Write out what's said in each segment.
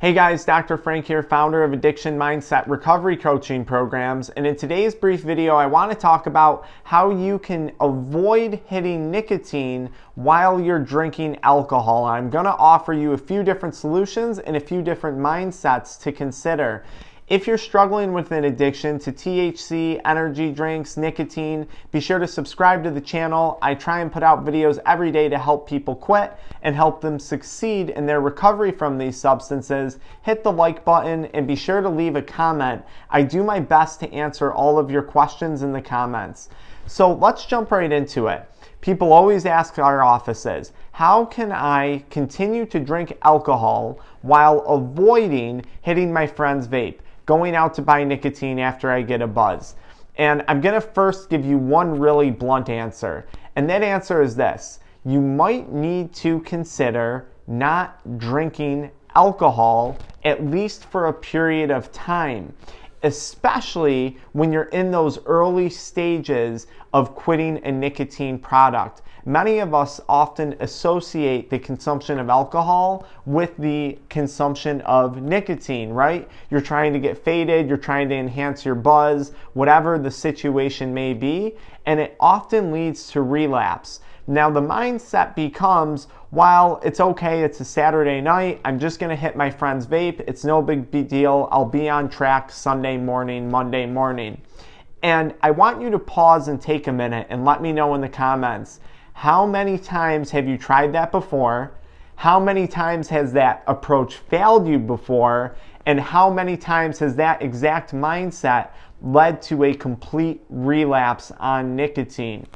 Hey guys, Dr. Frank here, founder of AddictionMindset recovery coaching programs. And in today's brief video, I want to talk about how you can avoid hitting nicotine while you're drinking alcohol. I'm going to offer you a few different solutions and a few different mindsets to consider. If you're struggling with an addiction to THC, energy drinks, nicotine, be sure to subscribe to the channel. I try and put out videos every day to help people quit and help them succeed in their recovery from these substances. Hit the like button and be sure to leave a comment. I do my best to answer all of your questions in the comments. So let's jump right into it. People always ask our offices, how can I continue to drink alcohol while avoiding hitting my friend's vape, going out to buy nicotine after I get a buzz? And I'm going to first give you one really blunt answer. And that answer is this. You might need to consider not drinking alcohol at least for a period of time, especially when you're in those early stages of quitting a nicotine product. Many of us often associate the consumption of alcohol with the consumption of nicotine, right? You're trying to get faded, you're trying to enhance your buzz, whatever the situation may be, and it often leads to relapse. Now the mindset becomes, while it's okay, it's a Saturday night, I'm just gonna hit my friend's vape, it's no big deal, I'll be on track Sunday morning, Monday morning. And I want you to pause and take a minute and let me know in the comments, how many times have you tried that before? How many times has that approach failed you before? And how many times has that exact mindset led to a complete relapse on nicotine?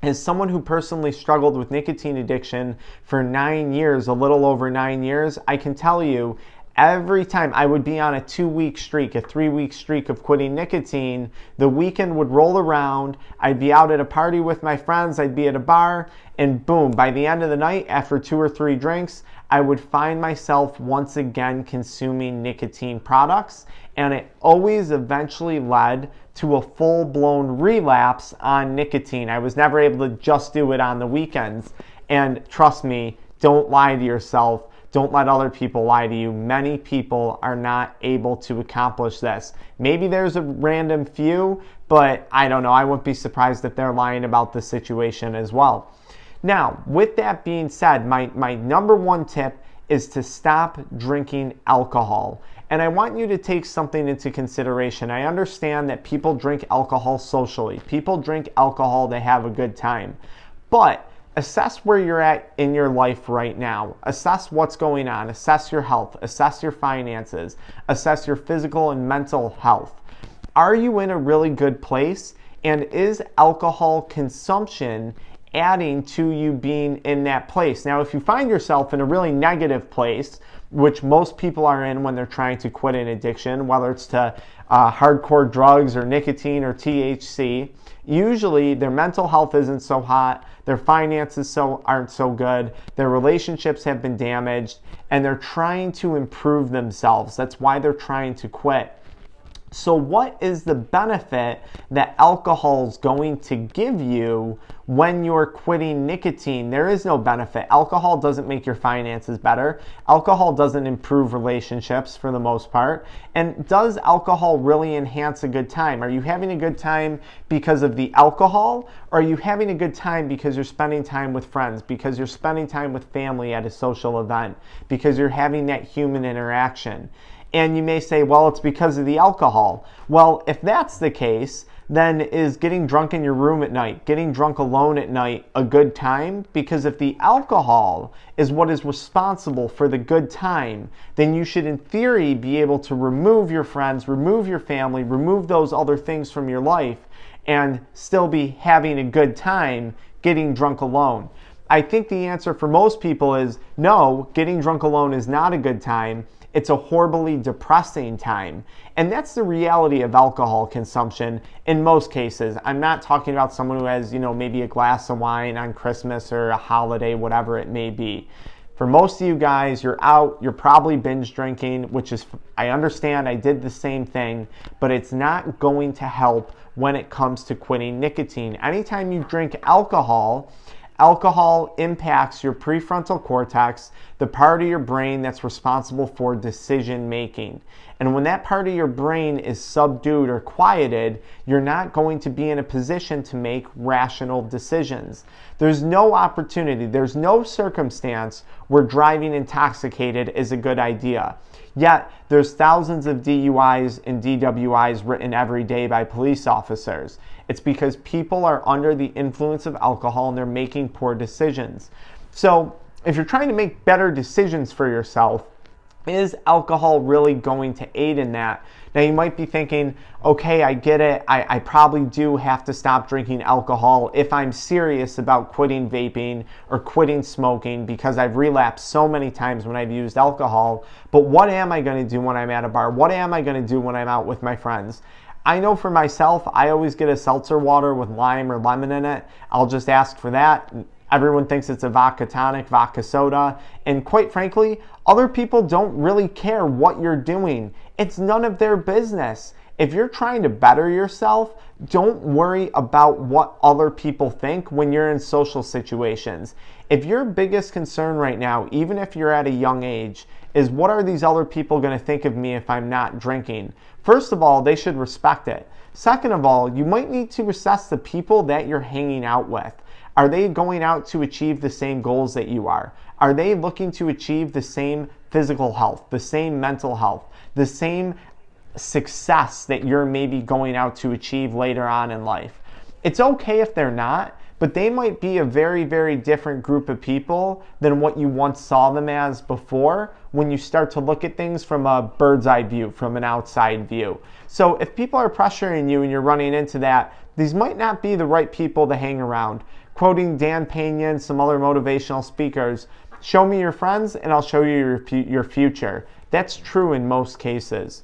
As someone who personally struggled with nicotine addiction for 9 years, a little over 9 years, I can tell you every time I would be on a 2-week streak, a 3-week streak of quitting nicotine, the weekend would roll around, I'd be out at a party with my friends, I'd be at a bar, and boom, by the end of the night, after 2 or 3 drinks, I would find myself once again consuming nicotine products, and it always eventually led to a full-blown relapse on nicotine. I was never able to just do it on the weekends. And trust me, don't lie to yourself. Don't let other people lie to you. Many people are not able to accomplish this. Maybe there's a random few, but I don't know. I wouldn't be surprised if they're lying about the situation as well. Now, with that being said, my number one tip is to stop drinking alcohol. And I want you to take something into consideration. I understand that people drink alcohol socially. People drink alcohol to have a good time. But assess where you're at in your life right now. Assess what's going on. Assess your health. Assess your finances. Assess your physical and mental health. Are you in a really good place? And is alcohol consumption adding to you being in that place? Now, if you find yourself in a really negative place, which most people are in when they're trying to quit an addiction, whether it's to hardcore drugs or nicotine or THC, usually their mental health isn't so hot, their finances aren't so good, their relationships have been damaged, and they're trying to improve themselves. That's why they're trying to quit. So what is the benefit that alcohol is going to give you when you're quitting nicotine? There is no benefit. Alcohol doesn't make your finances better. Alcohol doesn't improve relationships for the most part. And does alcohol really enhance a good time? Are you having a good time because of the alcohol? Or are you having a good time because you're spending time with friends, because you're spending time with family at a social event, because you're having that human interaction? And you may say, well, it's because of the alcohol. Well, if that's the case, then is getting drunk in your room at night, getting drunk alone at night, a good time? Because if the alcohol is what is responsible for the good time, then you should in theory be able to remove your friends, remove your family, remove those other things from your life, and still be having a good time getting drunk alone. I think the answer for most people is no, getting drunk alone is not a good time. It's a horribly depressing time. And that's the reality of alcohol consumption in most cases. I'm not talking about someone who has, maybe a glass of wine on Christmas or a holiday, whatever it may be. For most of you guys, you're out, you're probably binge drinking, which is, I understand, I did the same thing, but it's not going to help when it comes to quitting nicotine. Anytime you drink alcohol, Alcohol impacts your prefrontal cortex, the part of your brain that's responsible for decision making. And when that part of your brain is subdued or quieted, you're not going to be in a position to make rational decisions. There's no opportunity, there's no circumstance where driving intoxicated is a good idea. Yet, there's thousands of DUIs and DWIs written every day by police officers. It's because people are under the influence of alcohol and they're making poor decisions. So, if you're trying to make better decisions for yourself, is alcohol really going to aid in that? Now you might be thinking, okay, I get it. I probably do have to stop drinking alcohol if I'm serious about quitting vaping or quitting smoking because I've relapsed so many times when I've used alcohol. But what am I going to do when I'm at a bar? What am I going to do when I'm out with my friends? I know for myself, I always get a seltzer water with lime or lemon in it. I'll just ask for that. Everyone thinks it's a vodka tonic, vodka soda, and quite frankly, other people don't really care what you're doing. It's none of their business. If you're trying to better yourself, don't worry about what other people think when you're in social situations. If your biggest concern right now, even if you're at a young age, is what are these other people going to think of me if I'm not drinking? First of all, they should respect it. Second of all, you might need to assess the people that you're hanging out with. Are they going out to achieve the same goals that you are? Are they looking to achieve the same physical health, the same mental health, the same success that you're maybe going out to achieve later on in life? It's okay if they're not, but they might be a very, very different group of people than what you once saw them as before when you start to look at things from a bird's eye view, from an outside view. So if people are pressuring you and you're running into that, these might not be the right people to hang around. Quoting Dan Pena and some other motivational speakers, show me your friends and I'll show you your future. That's true in most cases.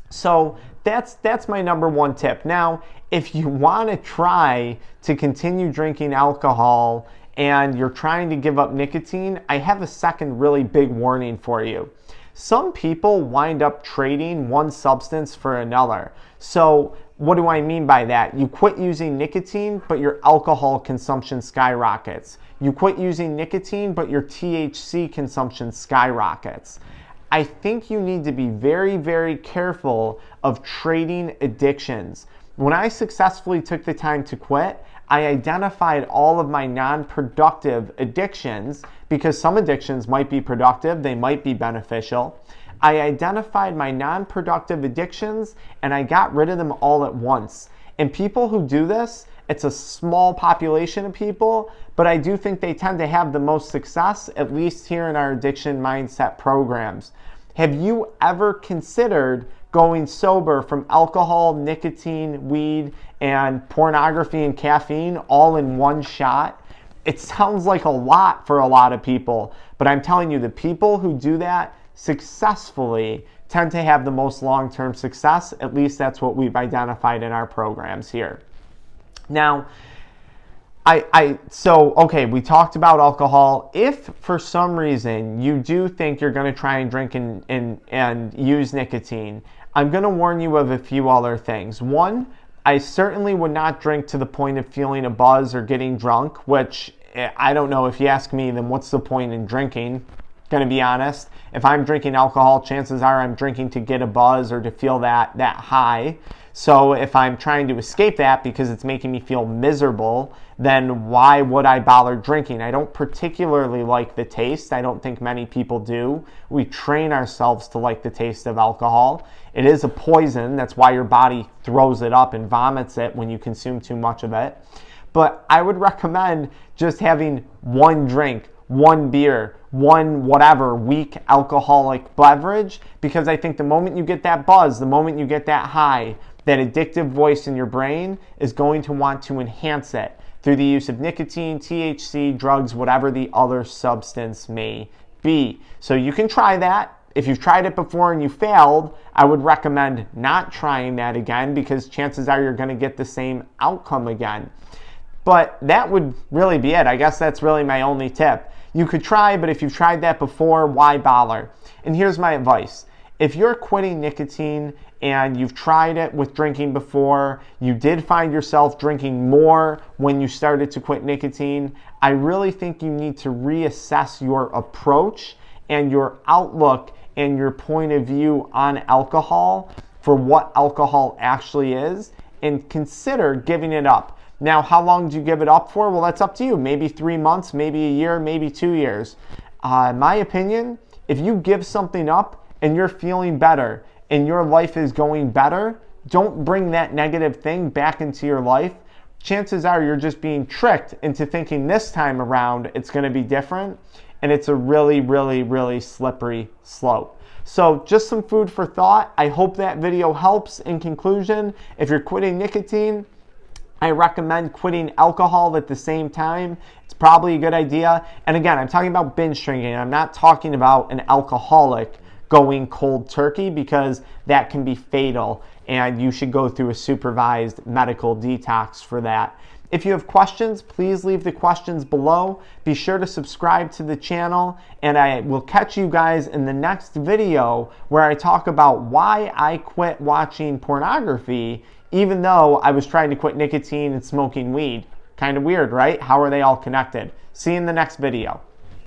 So that's my number one tip. Now, if you want to try to continue drinking alcohol and you're trying to give up nicotine, I have a second really big warning for you. Some people wind up trading one substance for another. So what do I mean by that? You quit using nicotine, but your alcohol consumption skyrockets. You quit using nicotine, but your THC consumption skyrockets. I think you need to be very, very careful of trading addictions. When I successfully took the time to quit, I identified all of my non-productive addictions, because some addictions might be productive, they might be beneficial. I identified my non-productive addictions and I got rid of them all at once. And people who do this, it's a small population of people, but I do think they tend to have the most success, at least here in our addiction mindset programs. Have you ever considered going sober from alcohol, nicotine, weed, and pornography and caffeine all in one shot? It sounds like a lot for a lot of people, but I'm telling you, the people who do that successfully tend to have the most long-term success. At least that's what we've identified in our programs here. Now, okay, we talked about alcohol. If for some reason you do think you're going to try and drink and use nicotine, I'm going to warn you of a few other things. One, I certainly would not drink to the point of feeling a buzz or getting drunk, which I don't know. If you ask me, then what's the point in drinking? Going to be honest, if I'm drinking alcohol, chances are I'm drinking to get a buzz or to feel that high. So if I'm trying to escape that because it's making me feel miserable, then why would I bother drinking? I don't particularly like the taste. I don't think many people do. We train ourselves to like the taste of alcohol. It is a poison. That's why your body throws it up and vomits it when you consume too much of it. But I would recommend just having one drink, one beer, one whatever weak alcoholic beverage, because I think the moment you get that buzz, the moment you get that high, that addictive voice in your brain is going to want to enhance it through the use of nicotine, THC, drugs, whatever the other substance may be. So you can try that. If you've tried it before and you failed, I would recommend not trying that again, because chances are you're going to get the same outcome again. But that would really be it. I guess that's really my only tip. You could try, but if you've tried that before, why bother? And here's my advice. If you're quitting nicotine and you've tried it with drinking before, you did find yourself drinking more when you started to quit nicotine, I really think you need to reassess your approach and your outlook and your point of view on alcohol for what alcohol actually is, and consider giving it up. Now, how long do you give it up for? Well, that's up to you. Maybe 3 months, maybe a year, maybe 2 years. In my opinion, if you give something up and you're feeling better and your life is going better, don't bring that negative thing back into your life. Chances are you're just being tricked into thinking this time around it's going to be different, and it's a really, really, really slippery slope. So just some food for thought. I hope that video helps. In conclusion, if you're quitting nicotine, I recommend quitting alcohol at the same time. It's probably a good idea. And again, I'm talking about binge drinking. I'm not talking about an alcoholic going cold turkey, because that can be fatal and you should go through a supervised medical detox for that. If you have questions, please leave the questions below. Be sure to subscribe to the channel, and I will catch you guys in the next video where I talk about why I quit watching pornography even though I was trying to quit nicotine and smoking weed. Kind of weird, right? How are they all connected? See you in the next video.